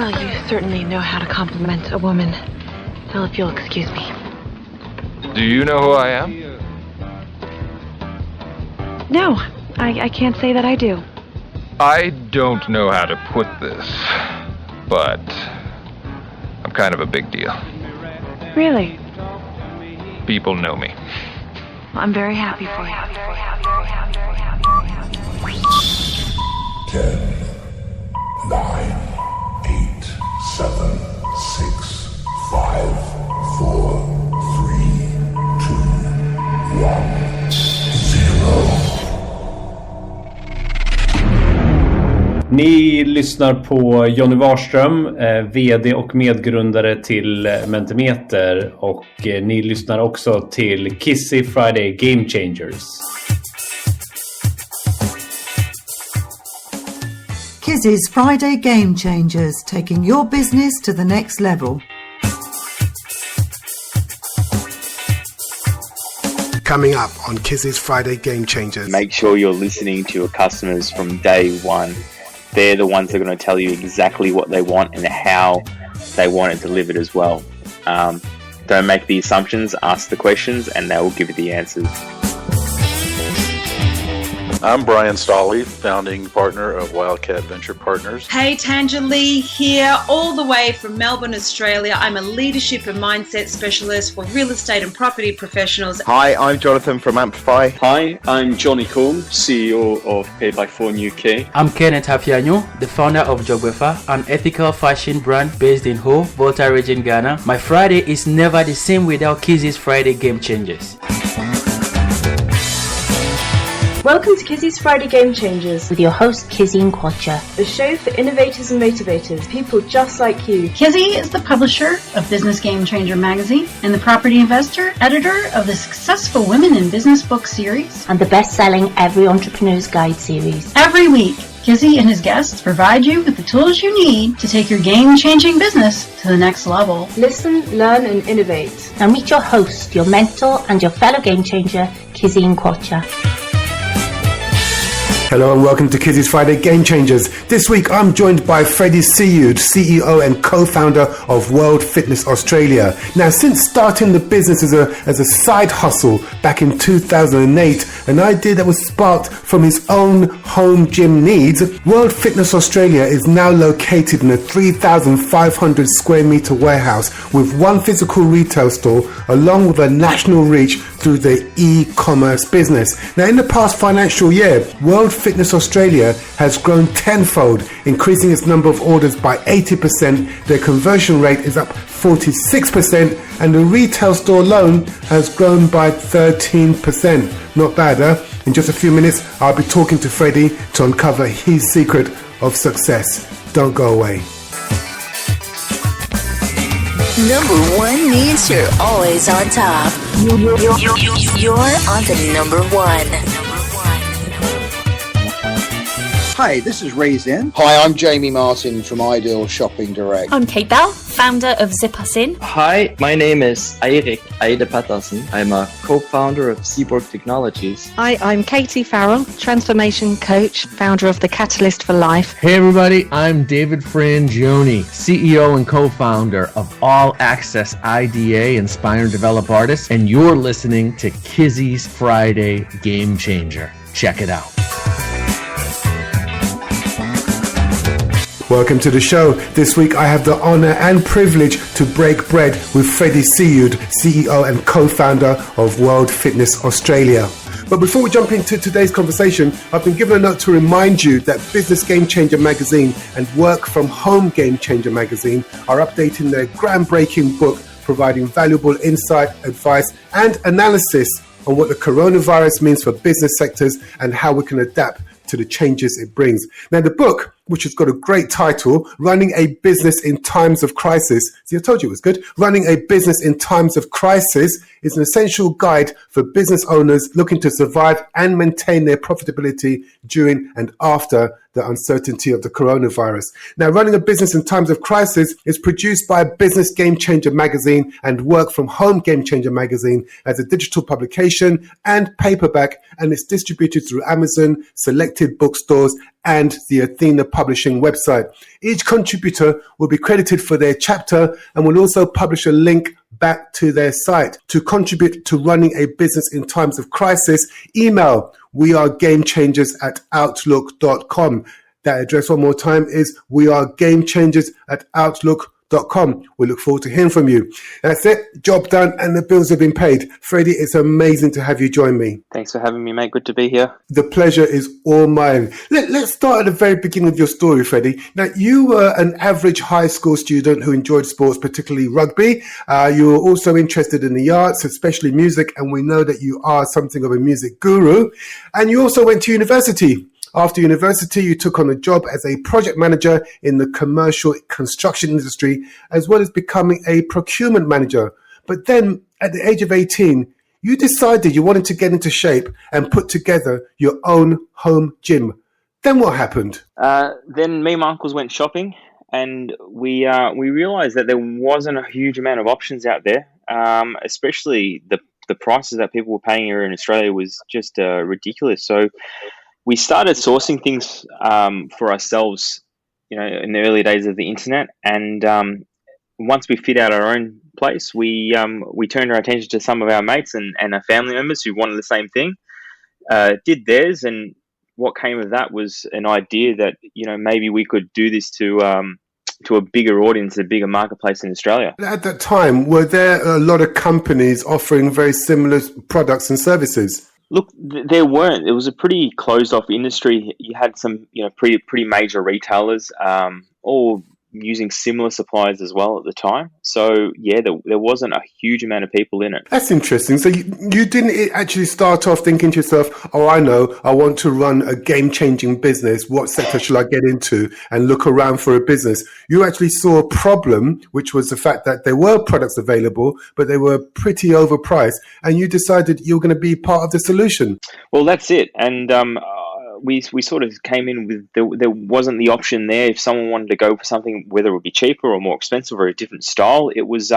Well, you certainly know how to compliment a woman. Well, if you'll excuse me. Do you know who I am? No, I can't say that I do. I don't know how to put this, but I'm kind of a big deal. Really? People know me. Well, I'm very happy for you. 10, 9, 8, 7, 6, 5, 4, 3, 2, 1, 0. Ni lyssnar på Johnny Warström, vd och medgrundare till Mentimeter, och ni lyssnar också till Kizzy Friday Game Changers. Kizzy's Friday Game Changers, taking your business to the next level. Coming up on Kizzy's Friday Game Changers. Make sure you're listening to your customers from day one. They're the ones that are going to tell you exactly what they want and how they want it delivered as well. Don't make the assumptions, ask the questions, and they will give you the answers. I'm Brian Stolley, founding partner of Wildcat Venture Partners. Hey, Tanja Lee here, all the way from Melbourne, Australia. I'm a leadership and mindset specialist for real estate and property professionals. Hi, I'm Jonathan from Amplify. Hi, I'm Johnny Combe, CEO of PayByPhone UK. I'm Kenneth Hafianyo, the founder of Jogwefa, an ethical fashion brand based in Ho, Volta region, Ghana. My Friday is never the same without Kizzy's Friday Game Changers. Welcome to Kizzy's Friday Game Changers with your host Kizzy Nkwocha, a show for innovators and motivators, people just like you. Kizzy is the publisher of Business Game Changer magazine and the property investor, editor of the successful Women in Business book series and the best-selling Every Entrepreneur's Guide series. Every week, Kizzy and his guests provide you with the tools you need to take your game-changing business to the next level. Listen, learn and innovate. Now meet your host, your mentor and your fellow game changer, Kizzy Nkwocha. Hello and welcome to Kizzy's Friday Game Changers. This week I'm joined by Freddy Seoud, CEO and co-founder of World Fitness Australia. Now, since starting the business as a side hustle back in 2008, an idea that was sparked from his own home gym needs, World Fitness Australia is now located in a 3,500 square meter warehouse with one physical retail store along with a national reach through the e-commerce business. Now, in the past financial year, World Fitness Australia has grown tenfold, increasing its number of orders by 80%, their conversion rate is up 46%, and the retail store alone has grown by 13%. Not bad, huh? In just a few minutes, I'll be talking to Freddy to uncover his secret of success. Don't go away. Number one means you're always on top. You're on to number one. Hi, this is Ray Zen. Hi, I'm Jamie Martin from Ideal Shopping Direct. I'm Kate Bell, founder of Zip Us In. Hi, my name is Eirik Eide Patterson. I'm a co-founder of Seaborg Technologies. Hi, I'm Katie Farrell, transformation coach, founder of The Catalyst for Life. Hey everybody, I'm David Frangioni, CEO and co-founder of All Access IDA Inspire and Develop Artists, and you're listening to Kizzy's Friday Game Changer. Check it out. Welcome to the show. This week I have the honor and privilege to break bread with Freddy Seoud, CEO and co-founder of World Fitness Australia. But before we jump into today's conversation, I've been given a note to remind you that Business Game Changer magazine and Work From Home Game Changer magazine are updating their groundbreaking book, providing valuable insight, advice and analysis on what the coronavirus means for business sectors and how we can adapt to the changes it brings. Now, the book, which has got a great title, Running a Business in Times of Crisis. See, I told you it was good. Running a Business in Times of Crisis is an essential guide for business owners looking to survive and maintain their profitability during and after the uncertainty of the coronavirus. Now, running a business in times of crisis is produced by Business Game Changer magazine and Work From Home Game Changer magazine as a digital publication and paperback, and it's distributed through Amazon, selected bookstores, and the Athena Publishing website. Each contributor will be credited for their chapter and will also publish a link back to their site. To contribute to running a business in times of crisis, email wearegamechangers@outlook.com. That address one more time is wearegamechangers@outlook.com. We look forward to hearing from you. That's it. Job done and the bills have been paid. Freddie, it's amazing to have you join me. Thanks for having me, mate. Good to be here. The pleasure is all mine. Let's start at the very beginning of your story, Freddie. Now, you were an average high school student who enjoyed sports, particularly rugby. You were also interested in the arts, especially music, and we know that you are something of a music guru. And you also went to university. After university, you took on a job as a project manager in the commercial construction industry, as well as becoming a procurement manager. But then, at the age of 18, you decided you wanted to get into shape and put together your own home gym. Then what happened? Then me and my uncles went shopping, and we realised that there wasn't a huge amount of options out there, especially the prices that people were paying here in Australia was just ridiculous. So we started sourcing things for ourselves, in the early days of the internet. And once we fit out our own place, we turned our attention to some of our mates and our family members who wanted the same thing, did theirs. And what came of that was an idea that, maybe we could do this to a bigger audience, a bigger marketplace in Australia. At that time, were there a lot of companies offering very similar products and services? Look, there weren't. It was a pretty closed-off industry. You had some, pretty major retailers, all using similar suppliers as well at the time. So, yeah, there wasn't a huge amount of people in it. That's interesting. So you didn't actually start off thinking to yourself, oh, I know, I want to run a game-changing business. What sector shall I get into? And look around for a business. You actually saw a problem, which was the fact that there were products available, but they were pretty overpriced. And you decided you were going to be part of the solution. Well, that's it. And we sort of came in with there wasn't the option there. If someone wanted to go for something, whether it would be cheaper or more expensive or a different style, it was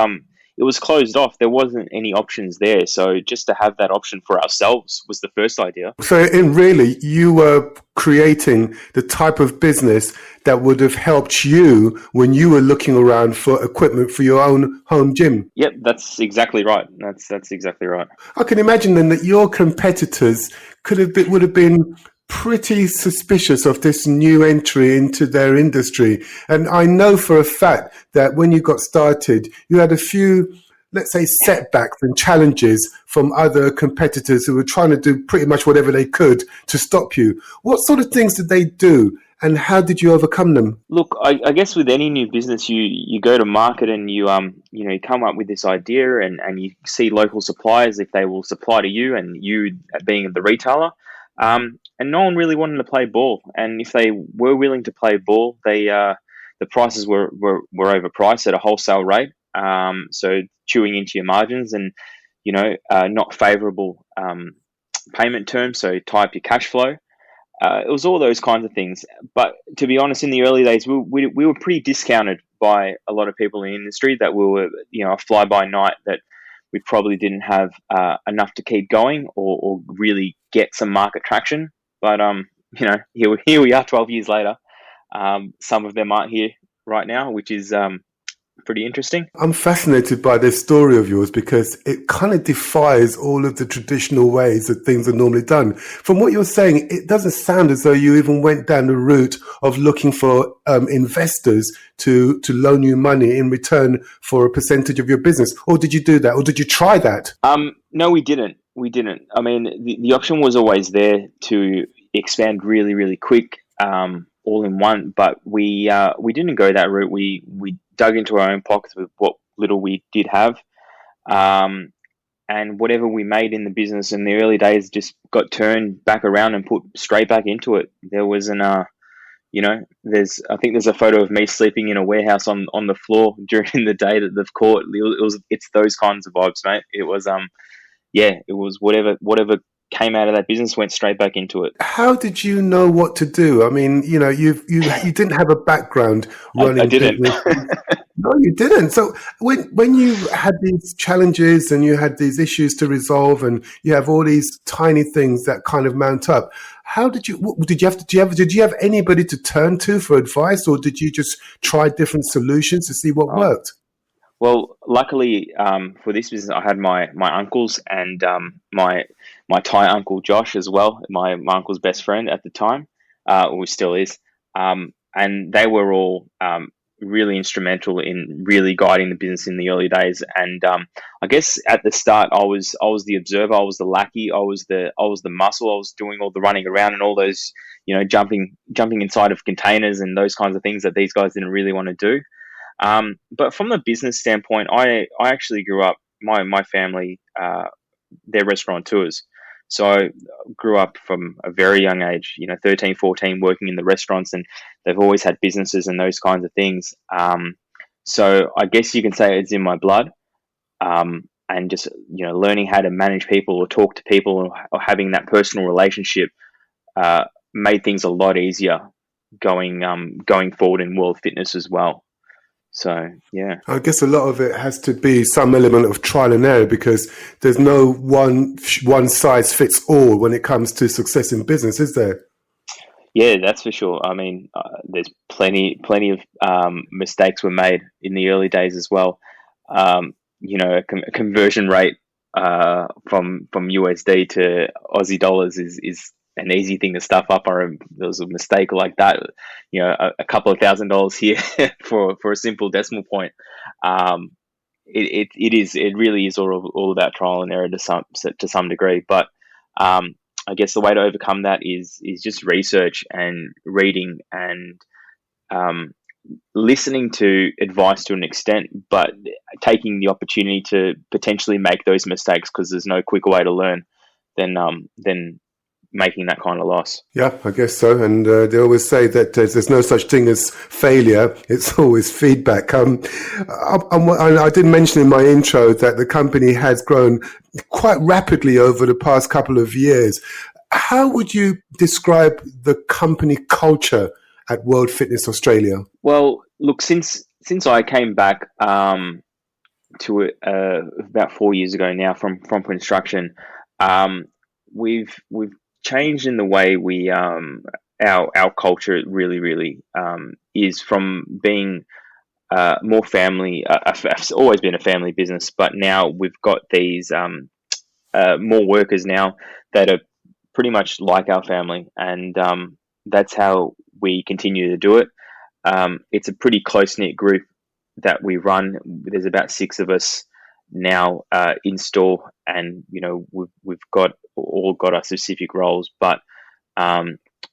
closed off. There wasn't any options there. So just to have that option for ourselves was the first idea. So really, you were creating the type of business that would have helped you when you were looking around for equipment for your own home gym. Yep, that's exactly right. That's exactly right. I can imagine then that your competitors would have been pretty suspicious of this new entry into their industry. And I know for a fact that when you got started, you had a few, let's say, setbacks and challenges from other competitors who were trying to do pretty much whatever they could to stop you. What sort of things did they do? And how did you overcome them? Look, I guess with any new business, you go to market and you come up with this idea and you see local suppliers if they will supply to you, and you being the retailer. And no one really wanted to play ball. And if they were willing to play ball, the prices were overpriced at a wholesale rate. So chewing into your margins and, not favourable payment terms. So tie up your cash flow. It was all those kinds of things. But to be honest, in the early days, we were pretty discounted by a lot of people in the industry that we were, a fly-by-night that we probably didn't have enough to keep going or really get some market traction. But, here we are 12 years later. Some of them aren't here right now, which is pretty interesting. I'm fascinated by this story of yours because it kind of defies all of the traditional ways that things are normally done. From what you're saying, it doesn't sound as though you even went down the route of looking for investors to loan you money in return for a percentage of your business. Or did you do that? Or did you try that? No, we didn't. I mean, the option was always there to expand really, really quick, all in one. But we didn't go that route. We dug into our own pockets with what little we did have, and whatever we made in the business in the early days just got turned back around and put straight back into it. There wasn't I think there's a photo of me sleeping in a warehouse on the floor during the day that they've caught. It's those kinds of vibes, mate. It was it was whatever came out of that business, went straight back into it. How did you know what to do? I mean, you know, you didn't have a background running I didn't. business. No, you didn't. So when you had these challenges and you had these issues to resolve, and you have all these tiny things that kind of mount up, how did you? Did you have anybody to turn to for advice, or did you just try different solutions to see what worked? Well, luckily for this business, I had my uncles and my Thai uncle Josh as well, my uncle's best friend at the time, who still is, and they were all really instrumental in really guiding the business in the early days. And I guess at the start, I was the observer, I was the lackey, I was the muscle, I was doing all the running around and all those, you know, jumping inside of containers and those kinds of things that these guys didn't really want to do. But from the business standpoint, I actually grew up, my family, they're restaurateurs. So I grew up from a very young age, you know, 13, 14, working in the restaurants, and they've always had businesses and those kinds of things. So I guess you can say it's in my blood. And just, you know, learning how to manage people or talk to people or having that personal relationship made things a lot easier going forward in world fitness as well. So, yeah. I guess a lot of it has to be some element of trial and error, because there's no one size fits all when it comes to success in business, is there? Yeah, that's for sure. I mean, there's plenty of mistakes were made in the early days as well. You know, a conversion rate from USD to Aussie dollars is an easy thing to stuff up. Or there was a mistake like that, you know, a couple of $1,000s here for a simple decimal point. It really is all about trial and error to some degree. But I guess the way to overcome that is just research and reading and listening to advice to an extent, but taking the opportunity to potentially make those mistakes, because there's no quicker way to learn than making that kind of loss. Yeah, I guess so. And they always say that there's no such thing as failure. It's always feedback. I did mention in my intro that the company has grown quite rapidly over the past couple of years. How would you describe the company culture at World Fitness Australia? Well, look, since I came back to about 4 years ago now from construction, we've changed in the way we our culture really is from being more family. I've always been a family business, but now we've got these more workers now that are pretty much like our family, and that's how we continue to do it. It's a pretty close-knit group that we run. There's about 6 of us now in store, and you know, we've all got our specific roles, but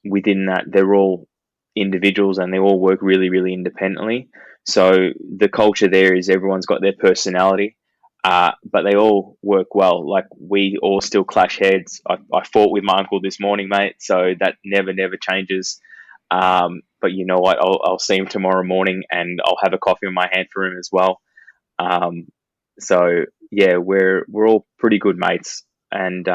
within that, they're all individuals and they all work really independently. So the culture there is everyone's got their personality, but they all work well. Like, we all still clash heads. I fought with my uncle this morning, mate, so that never changes. But you know what? I'll see him tomorrow morning, and I'll have a coffee in my hand for him as well. So yeah, we're all pretty good mates, and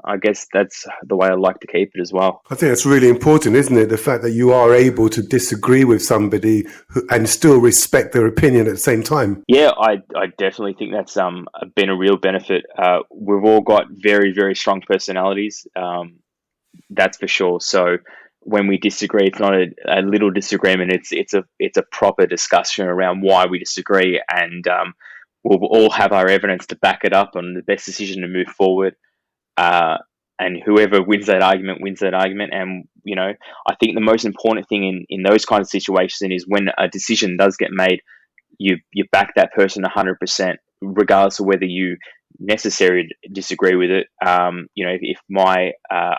I guess that's the way I like to keep it as well. I think that's really important, isn't it? The fact that you are able to disagree with somebody and still respect their opinion at the same time. Yeah, I definitely think that's been a real benefit. We've all got very strong personalities, that's for sure. So when we disagree, it's not a little disagreement. It's a proper discussion around why we disagree, and we'll all have our evidence to back it up on the best decision to move forward. And whoever wins that argument. And you know, I think the most important thing in those kinds of situations is when a decision does get made, you back that person 100%, regardless of whether you necessarily disagree with it. You know, if my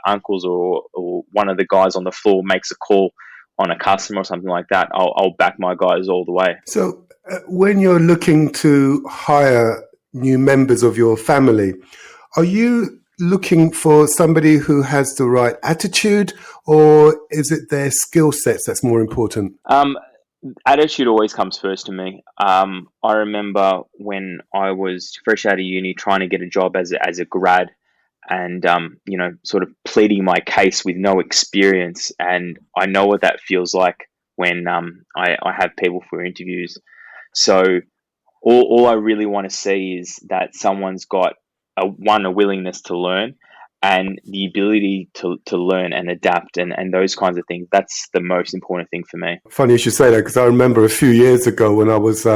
uncles or one of the guys on the floor makes a call on a customer or something like that, I'll back my guys all the way. So when you're looking to hire new members of your family, are you looking for somebody who has the right attitude, or is it their skill sets that's more important? Attitude always comes first to me. I remember when I was fresh out of uni trying to get a job as a grad, and sort of pleading my case with no experience. And I know what that feels like when I have people for interviews. So all I really want to see is that someone's got a willingness to learn and the ability to learn and adapt and those kinds of things. That's the most important thing for me. Funny you should say that, because I remember a few years ago when I was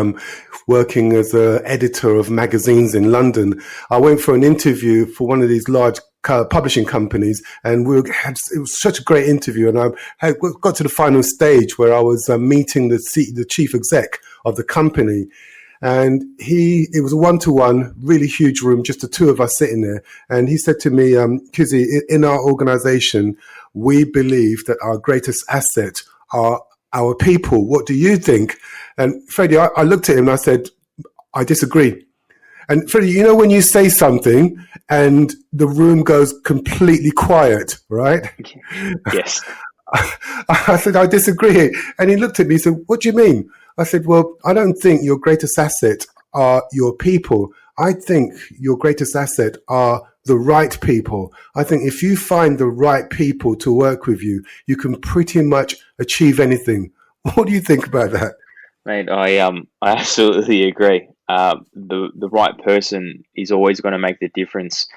working as an editor of magazines in London, I went for an interview for one of these large publishing companies, and it was such a great interview, and I got to the final stage where I was meeting the chief exec of the company. And it was a one-to-one, really huge room, just the two of us sitting there. And he said to me, Kizzy, in our organization, we believe that our greatest asset are our people. What do you think? And Freddie, I looked at him and I said, I disagree. And Freddie, when you say something and the room goes completely quiet, right? Yes. I said, I disagree. And he looked at me and said, what do you mean? I said, well, I don't think your greatest asset are your people. I think your greatest asset are the right people. I think if you find the right people to work with you, you can pretty much achieve anything. What do you think about that? Mate, I absolutely agree. The right person is always going to make the difference,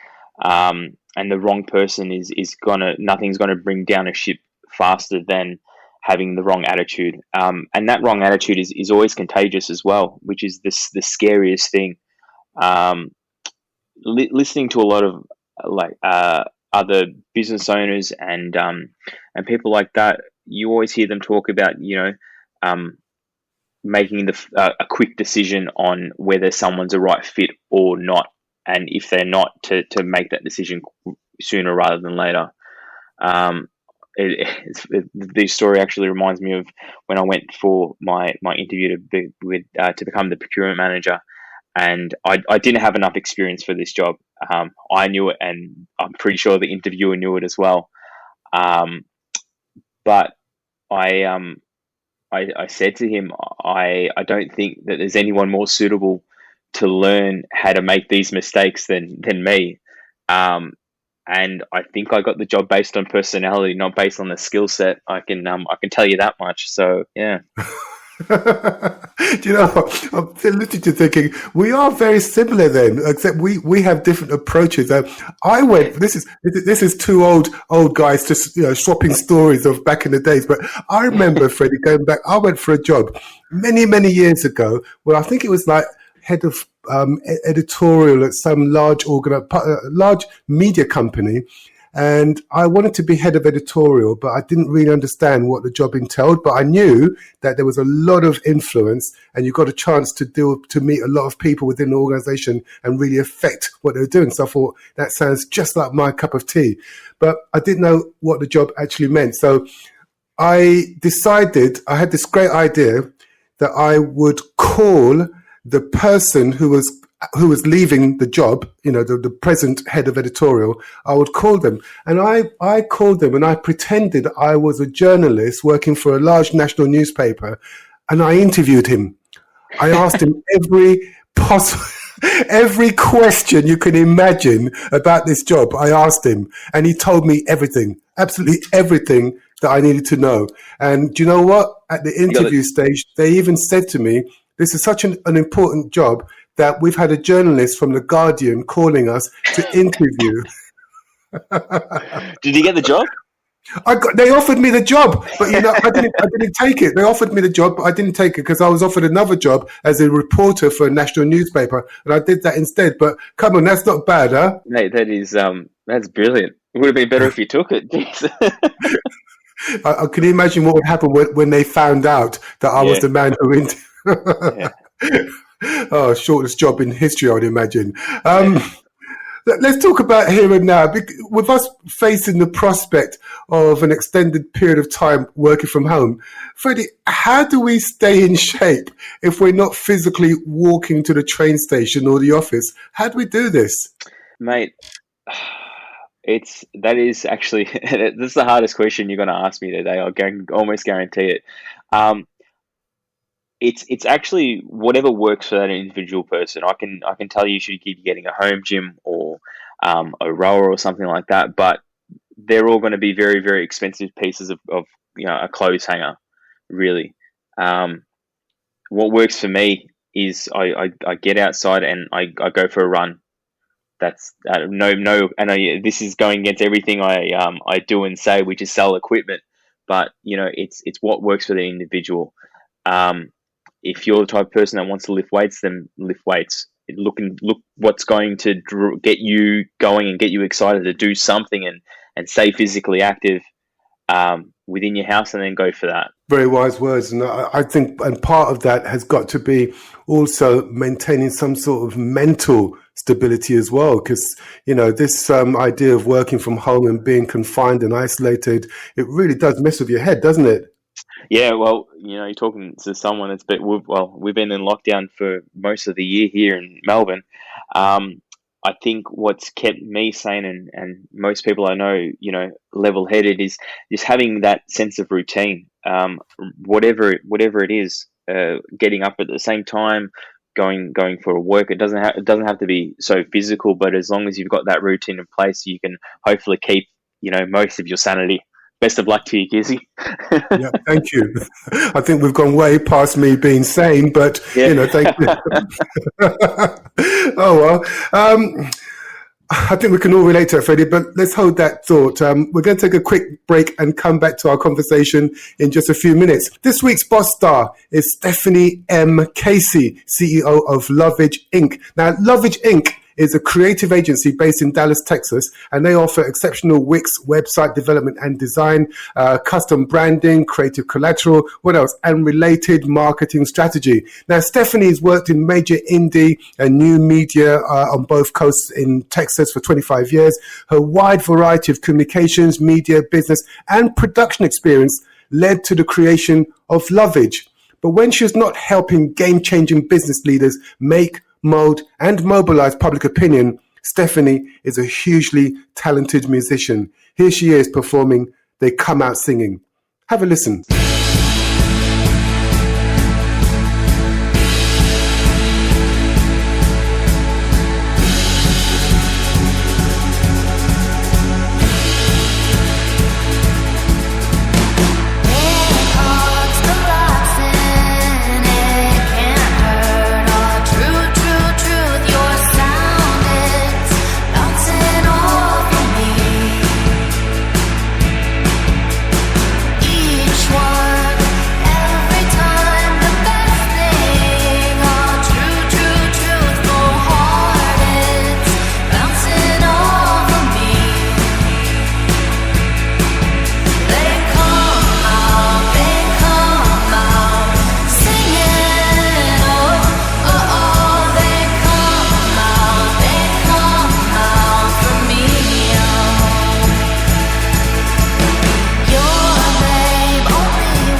and the wrong person nothing's gonna bring down a ship faster than having the wrong attitude. And that wrong attitude is always contagious as well, which is the scariest thing. Listening to a lot of other business owners and people like that, you always hear them talk about making a quick decision on whether someone's a right fit or not, and if they're not, to make that decision sooner rather than later. This story actually reminds me of when I went for my interview to become the procurement manager, and I didn't have enough experience for this job. I knew it, and I'm pretty sure the interviewer knew it as well. But I said to him, I don't think that there's anyone more suitable to learn how to make these mistakes than me. And I think I got the job based on personality, not based on the skill set. I can tell you that much. So yeah. Do you know, I'm listening to thinking we are very similar then, except we have different approaches. This is two old guys just swapping stories of back in the days. But I remember, Freddie, going back. I went for a job many years ago where I think it was like head of editorial at some large media company. And I wanted to be head of editorial, but I didn't really understand what the job entailed. But I knew that there was a lot of influence, and you got a chance to meet a lot of people within the organization and really affect what they were doing. So I thought that sounds just like my cup of tea. But I didn't know what the job actually meant. So I decided, I had this great idea that I would call the person who was leaving the job, the present head of editorial. I would call them, and I called them, and I pretended I was a journalist working for a large national newspaper, and I interviewed him. I asked him every question you can imagine about this job. I asked him, and he told me everything, absolutely everything that I needed to know. And do you know what? At the interview stage, they even said to me, this is such an important job that we've had a journalist from The Guardian calling us to interview. Did you get the job? They offered me the job, but I didn't take it. They offered me the job, but I didn't take it because I was offered another job as a reporter for a national newspaper, and I did that instead. But come on, that's not bad, huh? Mate, that's brilliant. It would have been better if you took it. I can imagine what would happen when they found out that I was the man who interviewed. Oh, shortest job in history, I would imagine. Let's talk about here and now. With us facing the prospect of an extended period of time working from home, Freddie, how do we stay in shape if we're not physically walking to the train station or the office? How do we do this? Mate, that is actually, this is the hardest question you're going to ask me today. I can almost guarantee it. It's actually whatever works for that individual person. I can tell you should keep getting a home gym or rower or something like that. But they're all going to be very, very expensive pieces of a clothes hanger, really. What works for me is I get outside and I go for a run. That's no. I know this is going against everything I do and say, which is sell equipment. But it's what works for the individual. If you're the type of person that wants to lift weights, then lift weights. Look what's going to get you going and get you excited to do something and stay physically active within your house, and then go for that. Very wise words. And I think, and part of that has got to be also maintaining some sort of mental stability as well. Because, this idea of working from home and being confined and isolated, it really does mess with your head, doesn't it? Yeah, well, you're talking to someone that's we've been in lockdown for most of the year here in Melbourne. I think what's kept me sane and most people I know, level-headed is just having that sense of routine. Whatever it is, getting up at the same time, going for a work. It doesn't have to be so physical, but as long as you've got that routine in place, you can hopefully keep most of your sanity. Best of luck to you, Kizzy. Yeah, thank you. I think we've gone way past me being sane, but thank you. Oh well. I think we can all relate to it, Freddie, but let's hold that thought. We're going to take a quick break and come back to our conversation in just a few minutes. This week's boss star is Stephanie M. Casey, CEO of Lovage Inc. Now, Lovage Inc. is a creative agency based in Dallas, Texas, and they offer exceptional Wix website development and design, custom branding, creative collateral, and related marketing strategy. Now, Stephanie's worked in major indie and new media on both coasts in Texas for 25 years. Her wide variety of communications, media, business, and production experience led to the creation of Lovage. But when she was not helping game-changing business leaders make, mold, and mobilize public opinion, Stephanie is a hugely talented musician. Here she is performing They Come Out Singing. Have a listen.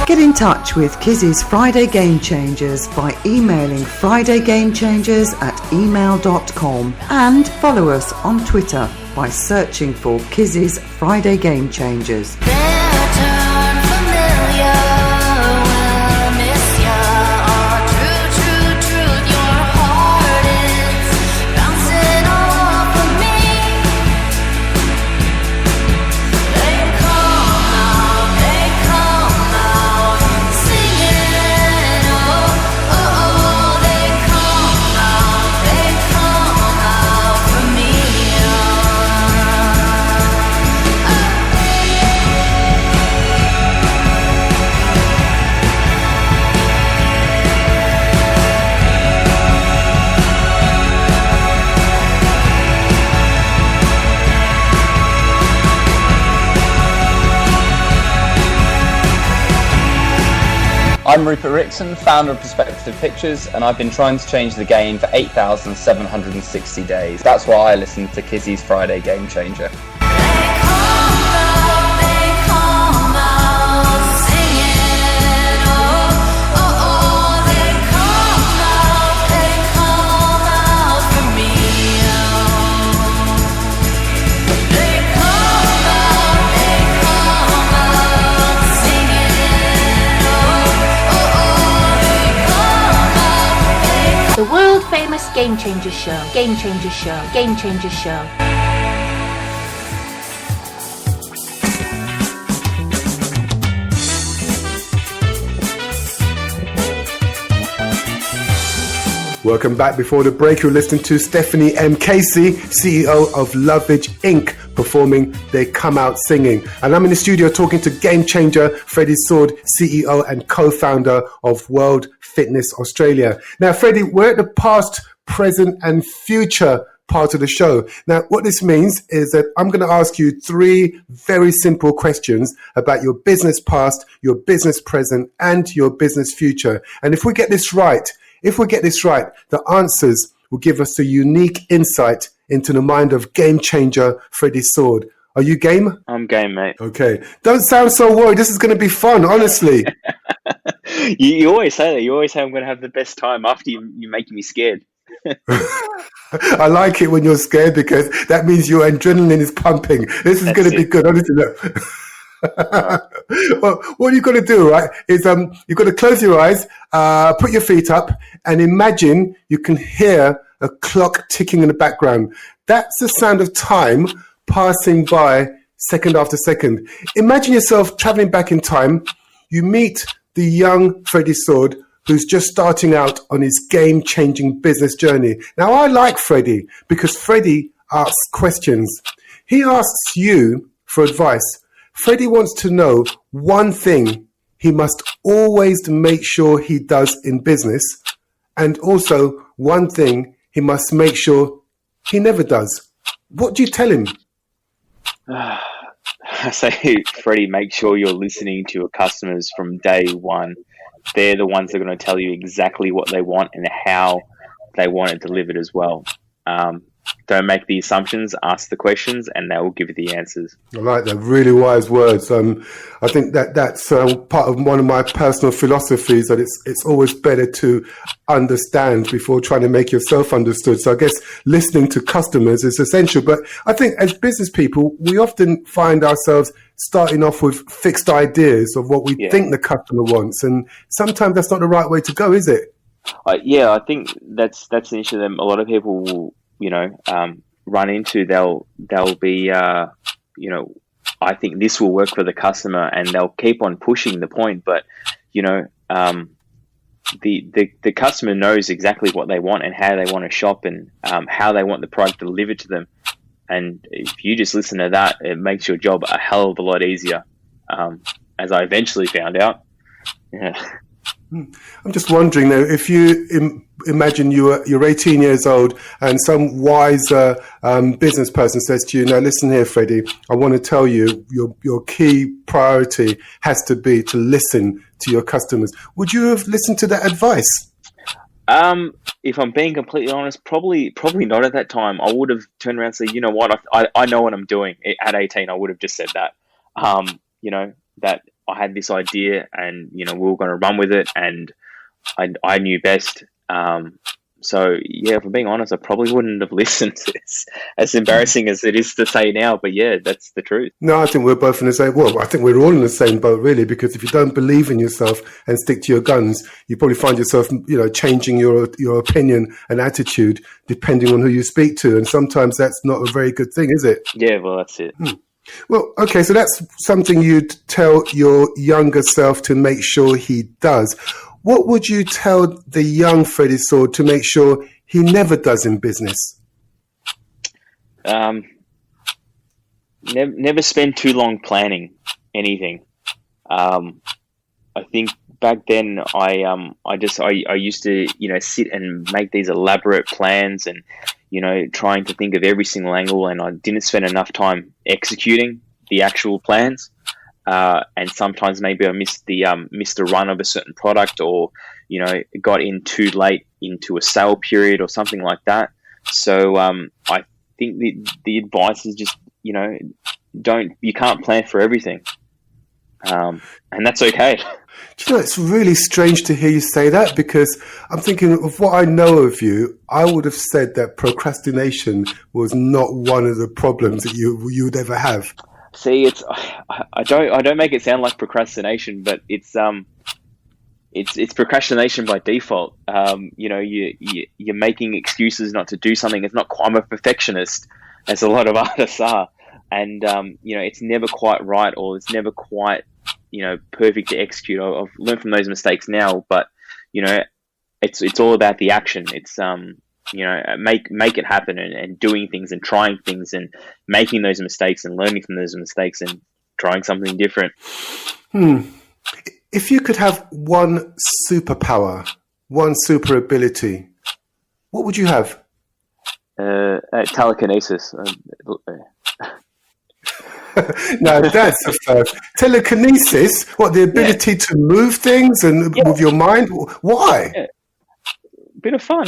Get in touch with Kizzy's Friday Game Changers by emailing fridaygamechangers@email.com and follow us on Twitter by searching for Kizzy's Friday Game Changers. I'm Rupert Rickson, founder of Perspective Pictures, and I've been trying to change the game for 8,760 days. That's why I listen to Kizzy's Friday Game Changer. The world famous Game Changers Show. Game Changers Show. Game Changers Show. Welcome back. Before the break, you're listening to Stephanie M. Casey, CEO of Lovage Inc., performing They Come Out Singing. And I'm in the studio talking to game changer Freddy Seoud, CEO and co-founder of World Fitness Australia. Now, Freddy, we're at the past, present and future part of the show. Now, what this means is that I'm going to ask you 3 very simple questions about your business past, your business present, and your business future. And if we get this right, the answers will give us a unique insight into the mind of game changer Freddy Seoud. Are you game? I'm game, mate. Okay. Don't sound so worried. This is going to be fun, honestly. You always say that. You always say I'm going to have the best time after you making me scared. I like it when you're scared because that means your adrenaline is pumping. This is going to be good, honestly. Well, what you've got to do, right, is you've got to close your eyes, put your feet up, and imagine you can hear a clock ticking in the background. That's the sound of time passing by second after second. Imagine yourself traveling back in time. You meet the young Freddy Seoud, who's just starting out on his game-changing business journey. Now, I like Freddy because Freddy asks questions. He asks you for advice. Freddy wants to know one thing he must always make sure he does in business, and also one thing he must make sure he never does. What do you tell him? I say, Freddie, make sure you're listening to your customers from day one. They're the ones that are going to tell you exactly what they want and how they want it delivered as well. Don't make the assumptions, ask the questions, and they will give you the answers. I like that. Really wise words. I think that's part of one of my personal philosophies, that it's always better to understand before trying to make yourself understood. So I guess listening to customers is essential. But I think as business people, we often find ourselves starting off with fixed ideas of what we think the customer wants. And sometimes that's not the right way to go, is it? I think that's an issue that a lot of people will, run into. They'll be, I think this will work for the customer, and they'll keep on pushing the point. But, the customer knows exactly what they want and how they want to shop, and how they want the product delivered to them. And if you just listen to that, it makes your job a hell of a lot easier, as I eventually found out. Yeah. I'm just wondering though, if you imagine you're 18 years old and some wise business person says to you, "Now listen here, Freddie, I want to tell you your key priority has to be to listen to your customers." Would you have listened to that advice? If I'm being completely honest, probably not at that time. I would have turned around and said, "You know what? I know what I'm doing." At 18, I would have just said that. That I had this idea, and we were going to run with it, and I knew best. So if I'm being honest, I probably wouldn't have listened. It's as embarrassing as it is to say now, but that's the truth. No, I think we're both in the same. Well, I think we're all in the same boat, really, because if you don't believe in yourself and stick to your guns, you probably find yourself, changing your opinion and attitude depending on who you speak to, and sometimes that's not a very good thing, is it? Yeah, well, that's it. Well, okay, so that's something you'd tell your younger self to make sure he does. What would you tell the young Freddy Seoud to make sure he never does in business? Never spend too long planning anything. I think back then I used to sit and make these elaborate plans and trying to think of every single angle, and I didn't spend enough time executing the actual plans. And sometimes maybe I missed the run of a certain product, or got in too late into a sale period or something like that. So I think the advice is just you can't plan for everything, and that's okay. Do it's really strange to hear you say that, because I'm thinking of what I know of you. I would have said that procrastination was not one of the problems that you would ever have. See, I don't make it sound like procrastination, but it's procrastination by default. You're making excuses not to do something. It's not. I'm a perfectionist, as a lot of artists are, and it's never quite right, or it's never quite perfect to execute. I've learned from those mistakes now, but it's all about the action. It's make it happen and doing things and trying things and making those mistakes and learning from those mistakes and trying something different. If you could have one superpower, one super ability, what would you have? Telekinesis. No, that's the first. Telekinesis? What, the ability to move things and with your mind? Why? Yeah. Bit of fun.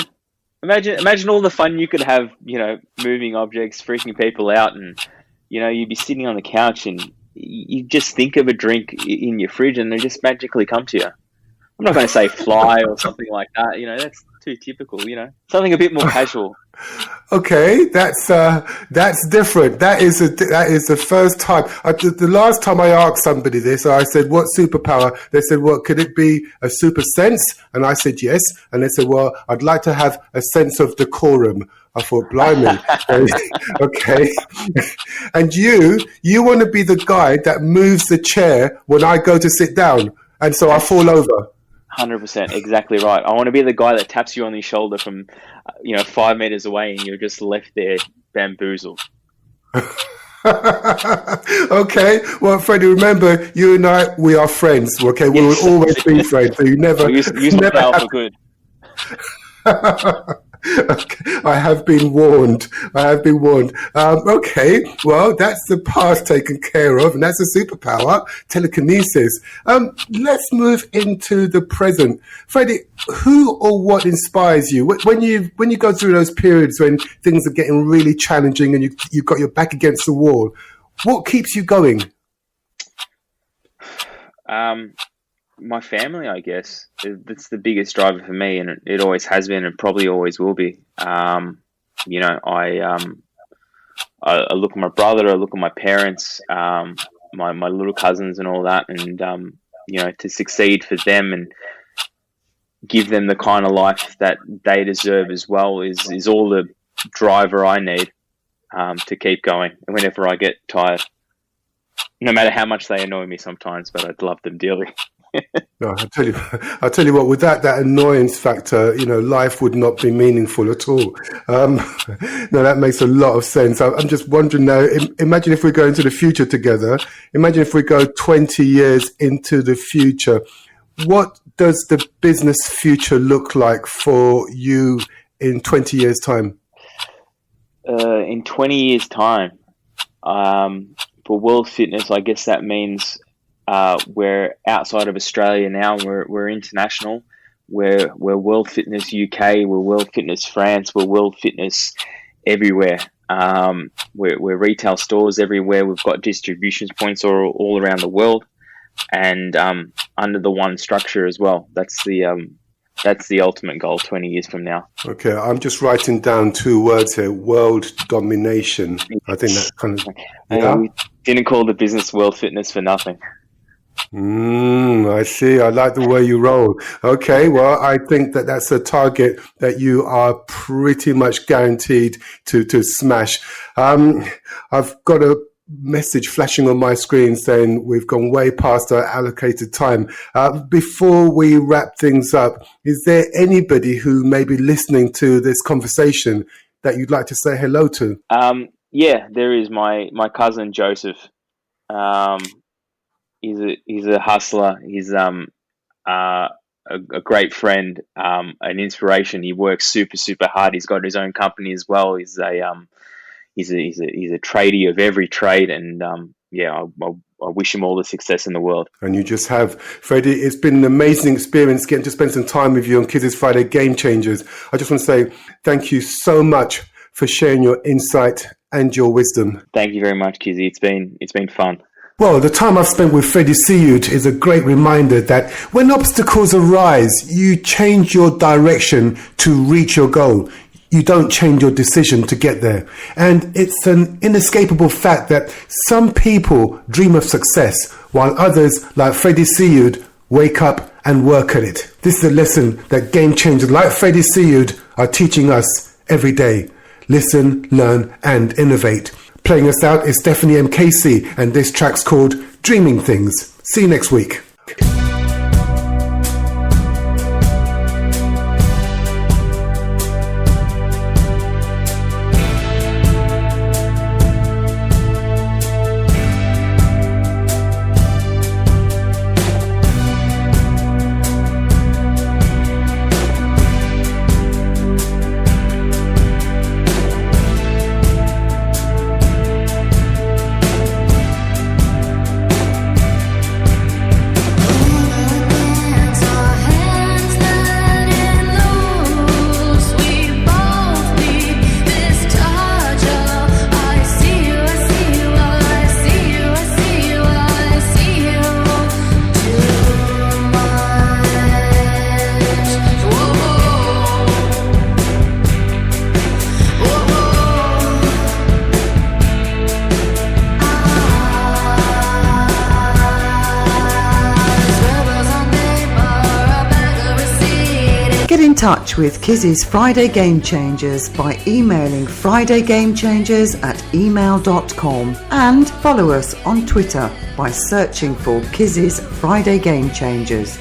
Imagine all the fun you could have, moving objects, freaking people out, and, you'd be sitting on the couch and you just think of a drink in your fridge and they just magically come to you. I'm not going to say fly or something like that. That's too typical, something a bit more casual. Okay, that's different. That is the first time. The last time I asked somebody this, I said, "What superpower?" They said, "Well, could it be a super sense?" And I said, "Yes." And they said, "Well, I'd like to have a sense of decorum." I thought, blimey. Okay. And you want to be the guy that moves the chair when I go to sit down, and so I fall over. 100%, exactly right. I want to be the guy that taps you on the shoulder from, 5 meters away, and you're just left there bamboozled. Okay. Well, Freddie, remember, you and I, we are friends. Okay, we will always be friends. So you never use the power for good. Okay, I have been warned. Okay, well, that's the past taken care of, and that's a superpower, telekinesis. Let's move into the present. Freddie, who or what inspires you? When you go through those periods when things are getting really challenging and you've got your back against the wall, what keeps you going? My family, I guess. It's the biggest driver for me, and it always has been and probably always will be. I look at my brother, I look at my parents, my little cousins and all that, and, to succeed for them and give them the kind of life that they deserve as well is all the driver I need to keep going. And whenever I get tired, no matter how much they annoy me sometimes, but I love them dearly. No, I'll tell you what, without that annoyance factor, life would not be meaningful at all. No, that makes a lot of sense. I'm just wondering now, imagine if we go into the future together. Imagine if we go 20 years into the future. What does the business future look like for you in 20 years' time? In 20 years' time, for World Fitness, I guess that means we're outside of Australia now. We're international. We're World Fitness UK. We're World Fitness France. We're World Fitness everywhere. We're retail stores everywhere. We've got distribution points all around the world, and under the one structure as well. That's the ultimate goal 20 years from now. Okay, I'm just writing down 2 words here: world domination. I think that kind of. Yeah. We didn't call the business World Fitness for nothing. I see. I like the way you roll. Okay, well, I think that's a target that you are pretty much guaranteed to smash. I've got a message flashing on my screen saying we've gone way past our allocated time. Before we wrap things up, is there anybody who may be listening to this conversation that you'd like to say hello to? Yeah, there is my cousin Joseph. He's a hustler. He's a great friend, an inspiration. He works super hard. He's got his own company as well. He's a tradie of every trade, and I wish him all the success in the world. And you just have. Freddie, it's been an amazing experience getting to spend some time with you on Kids' Friday Game Changers. I just want to say thank you so much for sharing your insight and your wisdom. Thank you very much, Kizzy. It's been fun. Well, the time I've spent with Freddy Seoud is a great reminder that when obstacles arise, you change your direction to reach your goal. You don't change your decision to get there. And it's an inescapable fact that some people dream of success, while others, like Freddy Seoud, wake up and work at it. This is a lesson that game changers like Freddy Seoud are teaching us every day. Listen, learn, and innovate. Playing us out is Stephanie M. Casey, and this track's called Dreaming Things. See you next week. touch with Kizzy's Friday Game Changers by emailing fridaygamechangers@email.com and follow us on Twitter by searching for Kizzy's Friday Game Changers.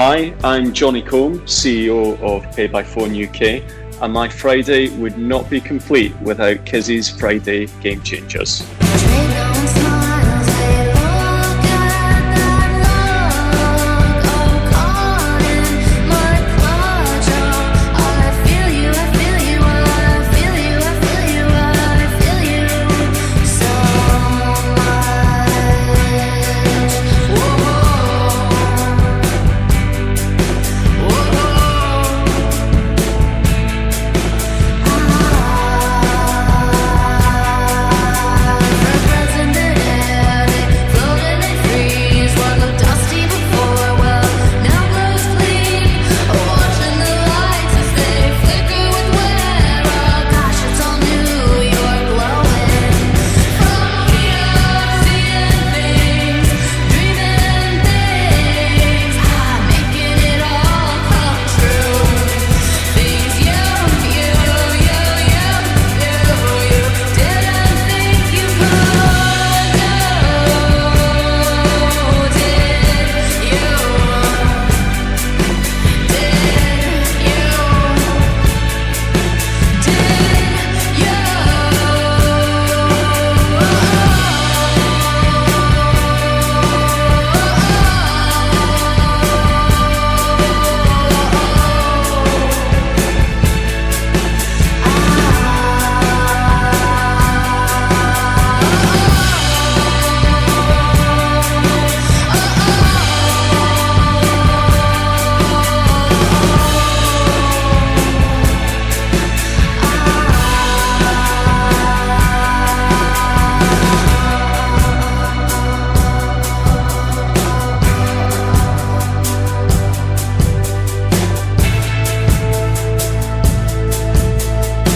Hi, I'm Johnny Combe, CEO of PayByPhone UK, and my Friday would not be complete without Kizzy's Friday Game Changers.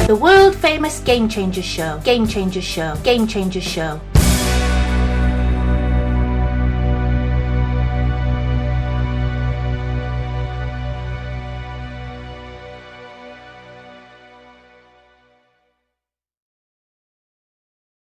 The world famous Game Changers Show. Game Changers Show. Game Changers Show.